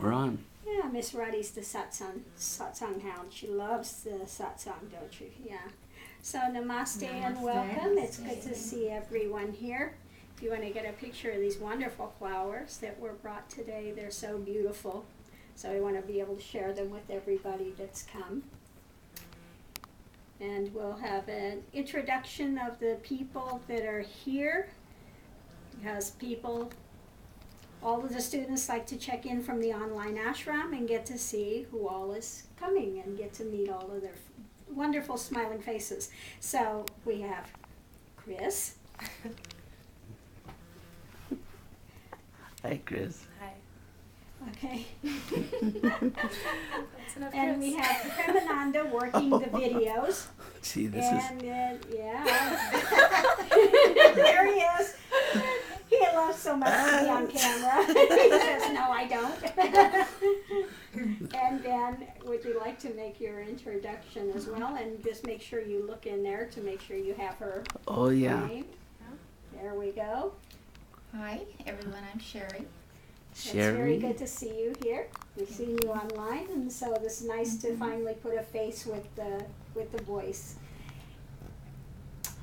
we're on. Yeah, Miss Ruddy's the satsang hound. She loves the satsang, don't you? Yeah. So namaste and welcome. It's good to see everyone here. If you want to get a picture of these wonderful flowers that were brought today, they're so beautiful. So I want to be able to share them with everybody that's come. And we'll have an introduction of the people that are here, because all of the students like to check in from the online ashram and get to see who all is coming and get to meet all of their wonderful smiling faces. So we have Chris. Hi, Chris. Hi. Okay. That's enough, And we have Premananda working the videos. See, this And yeah. There he is. He loves so much to be on camera. He says, no, I don't. And then, would you like to make your introduction as well? And just make sure you look in there to make sure you have her Oh, yeah. name. There we go. Hi, everyone. I'm Sherry. It's very Sherry. good to see you here. We've seen you online, and so it's nice to finally put a face with the voice.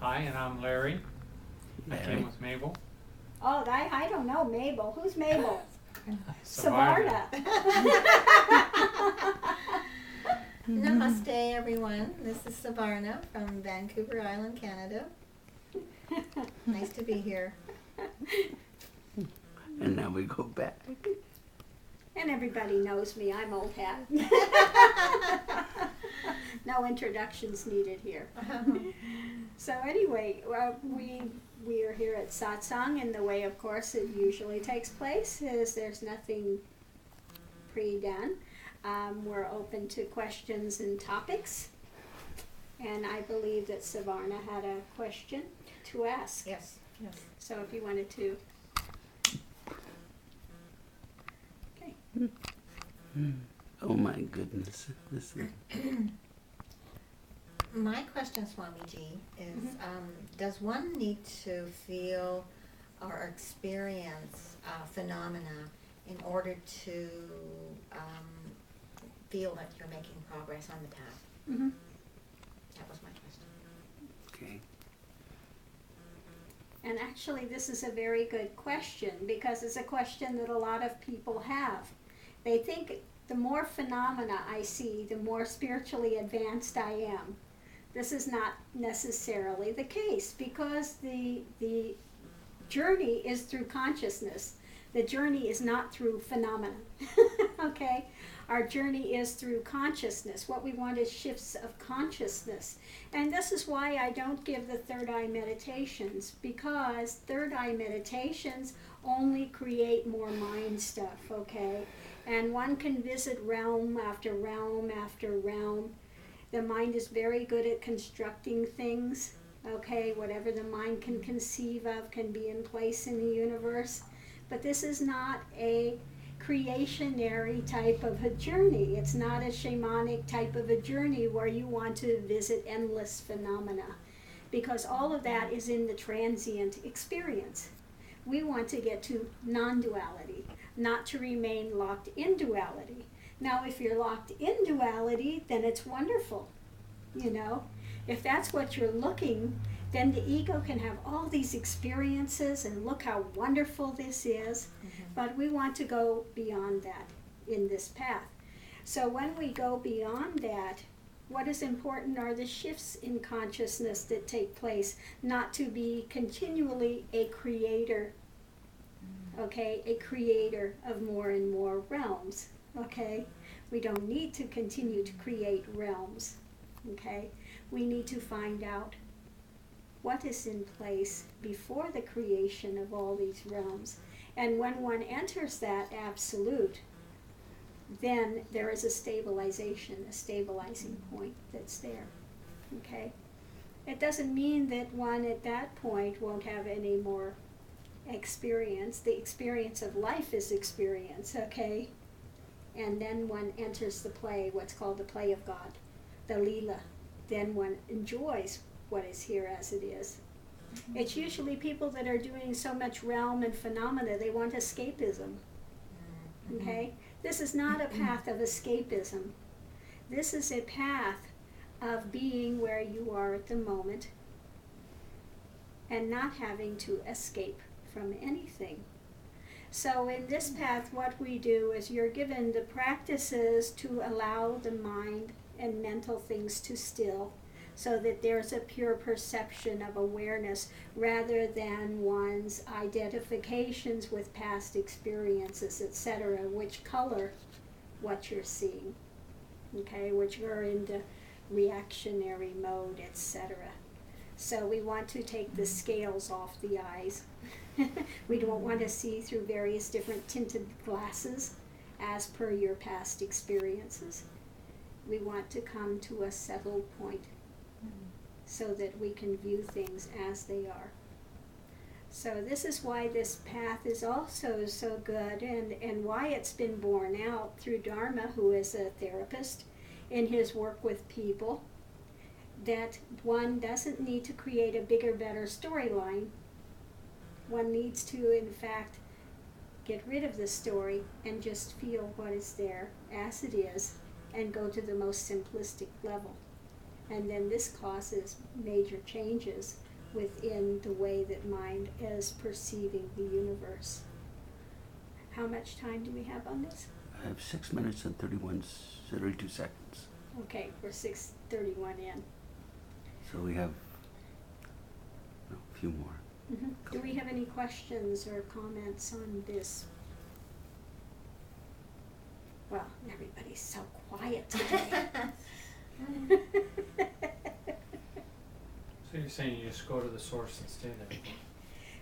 Hi, and I'm Larry. I Larry. came with Mabel. Oh, I don't know Mabel. Who's Mabel? Savarna. Namaste, everyone. This is Savarna from Vancouver Island, Canada. Nice to be here. And now we go back. And everybody knows me. I'm old hat. No introductions needed here. So anyway, we are here at Satsang, and the way, of course, it usually takes place is there's nothing pre-done. We're open to questions and topics. And I believe that Savarna had a question to ask. Yes. So if you wanted to. Okay. Oh, my goodness. This is... My question, Swami-G, is does one need to feel or experience phenomena in order to feel that you're making progress on the path? Mm-hmm. That was my question. Okay. And actually, this is a very good question, because it's a question that a lot of people have. They think the more phenomena I see, the more spiritually advanced I am. This is not necessarily the case, because the journey is through consciousness. The journey is not through phenomena. Okay? Our journey is through consciousness. What we want is shifts of consciousness. And this is why I don't give the third eye meditations, because third eye meditations only create more mind stuff, okay? And one can visit realm after realm after realm. The mind is very good at constructing things, okay? Whatever the mind can conceive of can be in place in the universe. But this is not a creationary type of a journey. It's not a shamanic type of a journey where you want to visit endless phenomena, because all of that is in the transient experience. We want to get to non-duality, not to remain locked in duality. Now, if you're locked in duality, then it's wonderful, you know. If that's what you're looking, then the ego can have all these experiences and look how wonderful this is. But we want to go beyond that in this path. So when we go beyond that, what is important are the shifts in consciousness that take place, not to be continually a creator, okay, a creator of more and more realms, okay? We don't need to continue to create realms, okay? We need to find out what is in place before the creation of all these realms. And when one enters that absolute, then there is a stabilization, a stabilizing point that's there, okay? It doesn't mean that one at that point won't have any more experience. The experience of life is experience, okay? And then one enters the play, what's called the play of God, the Leela. Then one enjoys what is here as it is. It's usually people that are doing so much realm and phenomena, they want escapism, okay? This is not a path of escapism. This is a path of being where you are at the moment and not having to escape from anything. So in this path, what we do is you're given the practices to allow the mind and mental things to still, so that there's a pure perception of awareness rather than one's identifications with past experiences, etc., which color what you're seeing, okay, which are in the reactionary mode, etc. So we want to take the scales off the eyes. We don't want to see through various different tinted glasses as per your past experiences. We want to come to a settled point so that we can view things as they are. So this is why this path is also so good, and why it's been borne out through Dharma, who is a therapist, in his work with people, that one doesn't need to create a bigger, better storyline. One needs to, in fact, get rid of the story and just feel what is there as it is and go to the most simplistic level. And then this causes major changes within the way that mind is perceiving the universe. How much time do we have on this? I have 6 minutes and 32 seconds. Okay, we're 6:31 in. So we have a few more. Do we have any questions or comments on this? Well, everybody's so quiet today. So you're saying you just go to the source and stay there?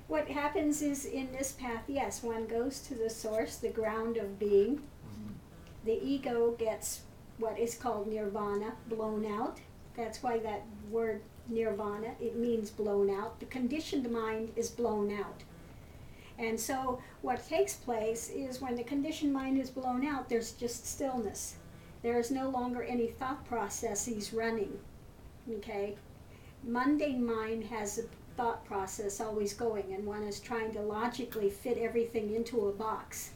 What happens is in this path, yes, one goes to the source, the ground of being. Mm-hmm. The ego gets what is called nirvana, blown out. That's why that word nirvana, it means blown out. The conditioned mind is blown out. And so what takes place is when the conditioned mind is blown out, there's just stillness. There is no longer any thought processes running, okay? Mundane mind has a thought process always going, and one is trying to logically fit everything into a box.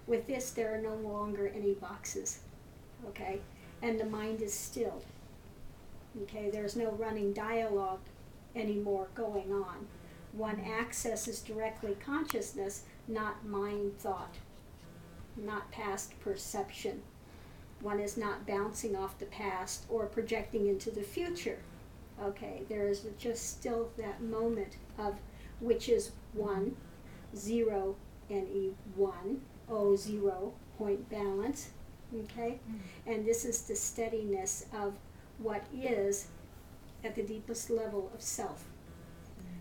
With this, there are no longer any boxes, okay? And the mind is still, okay? There's no running dialogue anymore going on. One accesses directly consciousness, not mind thought, not past perception. One is not bouncing off the past or projecting into the future. Okay, there is just still that moment of which is 1, 0, NE1, O0, point balance, okay? And this is the steadiness of what is at the deepest level of self.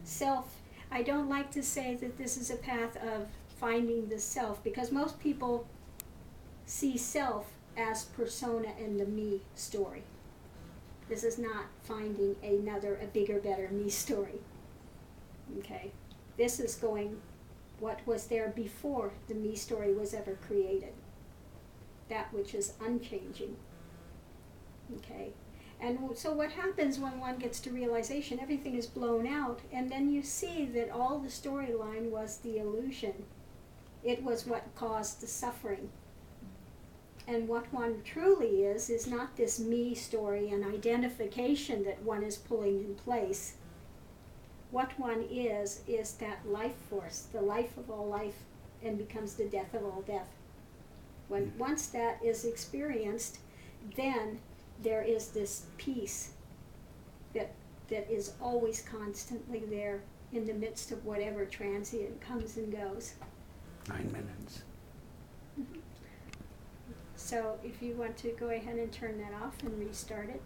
Self, I don't like to say that this is a path of finding the self, because most people see self as persona in the me story. This is not finding a bigger, better me story. Okay? This is going what was there before the me story was ever created. That which is unchanging. Okay? And so what happens when one gets to realization, everything is blown out, and then you see that all the storyline was the illusion. It was what caused the suffering. And what one truly is not this me story and identification that one is pulling in place. What one is that life force, the life of all life, and becomes the death of all death. Once that is experienced, then there is this peace that is always constantly there in the midst of whatever transient comes and goes. 9 minutes. So if you want to go ahead and turn that off and restart it.